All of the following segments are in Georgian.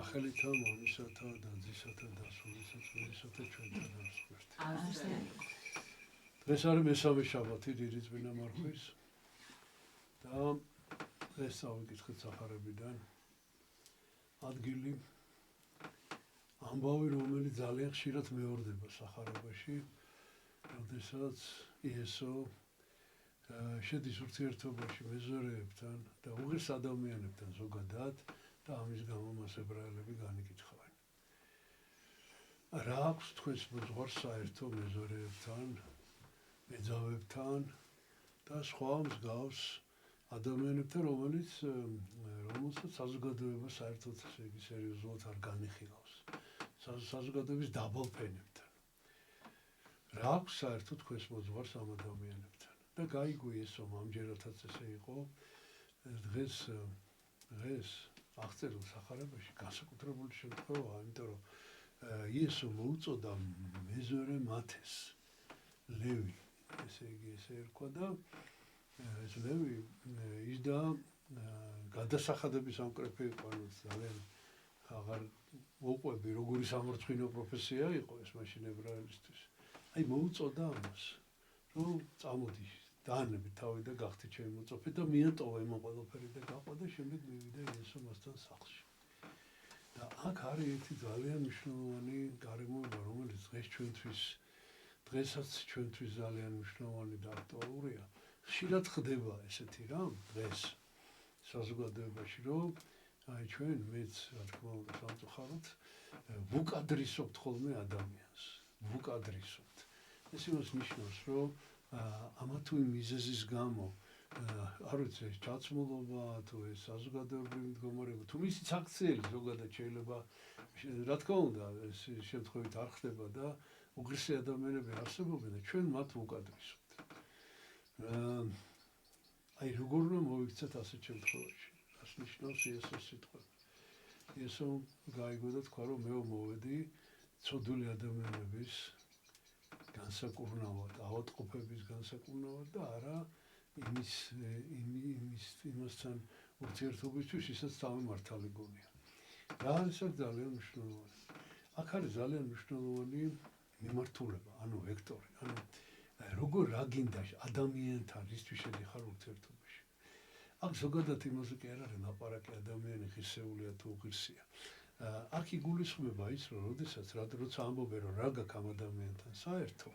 სახელითა მამისათა და ძისათა და სულისათა ჩვენთან დასხვერთ. დღეს არის მესამე შაბათი დიდი წმინდა მარხვის და ეს წავიკითხეთ სახარებიდან ადგილი ამბავი რომელიც ძალიან ხშირად მეორდება სახარებაში, როდესაც იესო შედის ურთიერთობაში მეზორეებთან და უღირს ადამიანებთან ზოგადად და ამის გამო მას ებრაელები განიკითხავენ. რა აქვს თქვენს მოძღვარს საერთო მეზორეებთან, მეძავებთან და სხვა მსგავს ადამიანებთან, რომელსაც საზოგადოება საერთოდ სერიოზულად არ განიხილავს. საზოგადოების დაბალფენებთან. რა აქვს საერთოდ თქვენს მოძღვარს ამ ადამიანებთან? და გაიგო იესომ ამჯერადაც ესე იყო დღეს აღწერილ სახარებაში განსაკუთრებული შემთხვევაა, იმიტომ რომ იესო მოუწოდა მეზორე მათეს ლევი, ესე იგი ესე ერქვა და ეს ლევი ისდა გადასახადების ამკრეფი იყო, ძალიან აღარ მოყვები როგორი სამორწმინო პროფესია იყო ეს მაშინ ებრაელისთვის. აი მოუწოდა ამას, რომ წამოდი დაანები თავი და გახდი ჩემი მოწაფე და მიატოვა იმ ყველაფერი და გაყვა და შემდეგ მივიდა იესო მასთან სახლში. და აქ არის ერთი ძალიან მნიშვნელოვანი გარემოება, რომელიც დღესაც ჩვენთვის ძალიან მნიშვნელოვანი და აქტუალურია. ხშირად ხდება ესეთი რამ დღეს საზოგადოებაში, რომ აი ჩვენ მეც რა თქმა უნდა სამწუხაროდ ვუკადრისობთ ხოლმე ადამიანს. ვუკადრისობთ. ეს იმას ნიშნავს, რომ ამა თუ იმ მიზეზის გამო არ ვიცი ეს ჩაცმულობა თუ ეს საზოგადოებრივი მდგომარეობა თუ მისი აქციელი ზოგადად შეიძლება რა თქმა უნდა ეს შემთხვევით არ ხდება და უღირსი ადამიანები არსებობენ და ჩვენ მათ ვუკადრისობთ. აი როგორ უნდა მოვიქცეთ ასეთ შემთხვევაში? რას ნიშნავს იესოს სიტყვები? იესო გაიგო და თქვა რომ მე მოვედი ცოდული ადამიანების განსაკურნავად, ავადმყოფების განსაკურნავად და არა იმასთან ურთიერთობისთვის, ისაც თავი მართალი გონია. რა არის აქ ძალიან მნიშვნელოვანი? აქ არის ძალიან მნიშვნელოვანი მიმართულება, ანუ ვექტორი, ანუ როგორ რა გინდა ადამიანთან რისთვის შედიხარ ურთიერთობაში. აქ ზოგადად იმაზე კი არ არის ლაპარაკი ადამიანი ღირსეულია თუ უღირსია. აქ იგულისხმება ის, რომ როცა ამბობენ რომ რა გაქვს ამ ადამიანთან საერთო,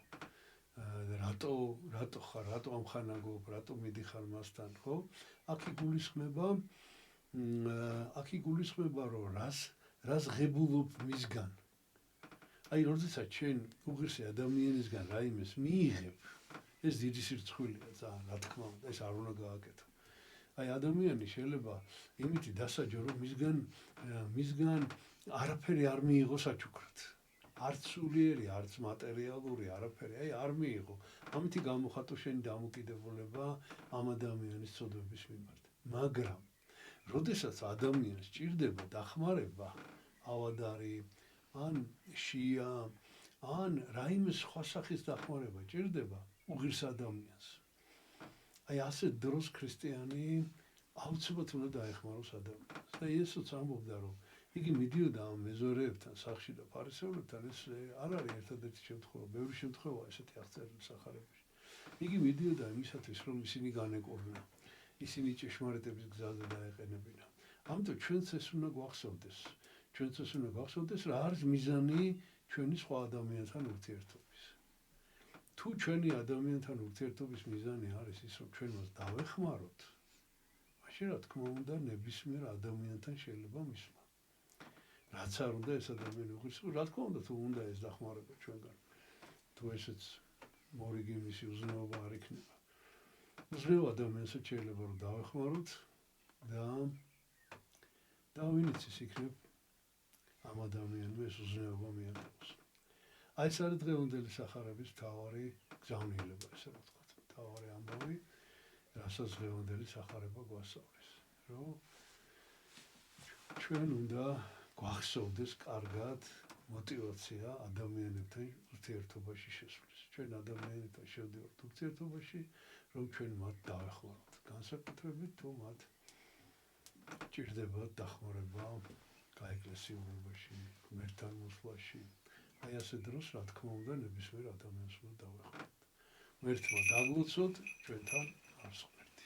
რატო ხარ, რატო ამხანაგობ, რატო მიდიხარ მასთან, ხო? აქ იგულისხმება რომ რას ღებულობ მისგან. აი როდესაც ჩვენ უღირსი ადამიანისგან რაიმეს მიიღებ, ეს დიდი სირცხვილია ძალიან, რა თქმა უნდა, ეს არ უნდა გააკეთო. აი ადამიანი შეიძლება იმითი დასაჯო რომ მისგან არაფერი არ მიიღო საჩუქრად. არც სულიერი, არც მატერიალური არაფერი, აი არ მიიღო. ამითი გამოხატო შენი დამოკიდებულება ამ ადამიანის ცოდვების მიმართ. მაგრამ როდესაც ადამიანს ჭირდება დახმარება, ავადარი, ან შია, ან რაიმე სხვა სახის დახმარება ჭირდება უღირს ადამიანს. აი ასეთ დროს ქრისტიანი აუცილებლად უნდა დაეხმაროს ადამიანს. და იესოც ამბობდა რომ იგი მიდიოდა ამ მეზორეებთან სახლში და ფარისეულებთან, ეს არ არის ერთადერთი შემთხვევა, ბევრი შემთხვევაა ესეთი აღწერილი სახარებაში. იგი მიდიოდა იმისათვის, რომ ისინი განეკურნა, ისინი ჭეშმარიტების გზაზე დაეყენებინა. ამიტომ ჩვენც ეს უნდა გვახსოვდეს, რა არის მიზანი ჩვენი სხვა ადამიანთან ურთიერთობის. თუ ჩვენი ადამიანთან ურთიერთობის მიზანი არის ის, რომ ჩვენ მას დავეხმაროთ, მაშინ რა თქმა უნდა ნებისმიერ ადამიანთან შეიძლება მისვლა. რაც არ უნდა ეს ადამიანი უღირს, რა თქმა უნდა თუ უნდა ეს დახმარება ჩვენგან. თუ ესეც მორიგი მისი უზნეობა არ იქნება. უზნეო ადამიანსაც შეიძლება რომ დავეხმაროთ და ვინც ის იქნებ ამ ადამიანმა ეს უზნეობა მიატოვოს. აი ეს არის დღევანდელი სახარების მთავარი გზავნილება, ესე რომ ვთქვათ, მთავარი ამბავი, რასაც დღევანდელი სახარება გვასწავლის, რომ ჩვენ უნდა გვახსოვდეს კარგად მოტივაცია ადამიანებთან ურთიერთობაში შესვლის. ჩვენ ადამიანებთან შევდივართ ურთიერთობაში, რომ ჩვენ მათ დავეხმაროთ. განსაკუთრებით თუ მათ ჭირდებათ დახმარება გაეკლესიურებაში, ღმერთთან მოსვლაში. აი ასე დროს, რა თქმა უნდა, ნებისმიერ ადამიანს უნდა დავეხმაროთ. ღმერთმა დაგლოცოთ, ჩვენთან არს ღმერთი.